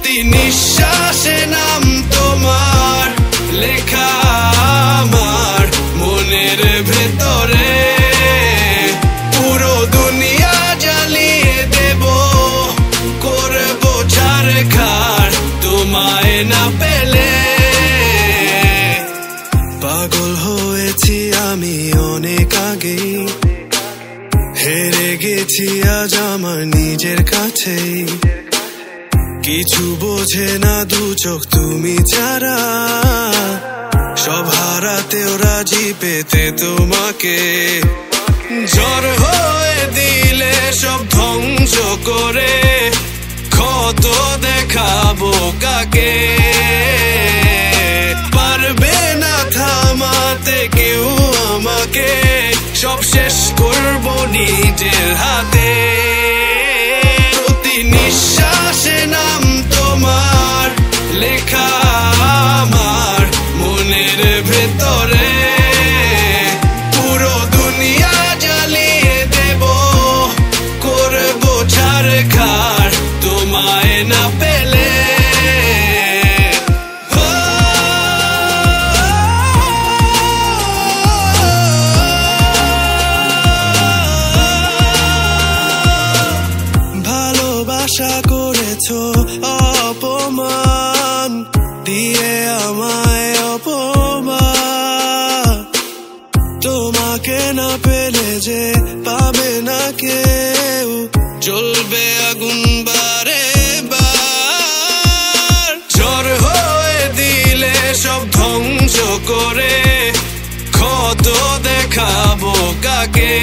প্রতি নিঃশ্বাসে নাম তোমার লেখা আমার মনের ভেতরে। পুরো দুনিয়া জ্বালিয়ে দেব, করব ছারখার তোমায় না পেলে। পাগল হয়েছি আমি অনেক আগেই, হেরে গেছি আজ আমার নিজের কাছেই। কিছু বোঝে না দু চোখ তুমি ছাড়া, সব হারাতেও রাজি পেতে তোমাকে। ঝড় হয়ে দিলে সব ধ্বংস করে, ক্ষত দেখাবো কাকে। পারবে না থামাতে কেউ আমাকে, সব শেষ করবো নিজের হাতে। প্রতি নিঃশ্বাসে নাম তোমার লেখা আমার মনের ভেতরে। পুরো দুনিয়া জ্বালিয়ে দেব, করবো ছারখার তোমায় না পেলে। আশা করেছো অপমান দিয়ে আমায় অপমান, তোমাকে না পেলে যে পাবে না কেউ, জ্বলবে আগুন বারে বার। ঝড় হয়ে দিলে সব ধ্বংস করে, ক্ষত দেখাবো কাকে।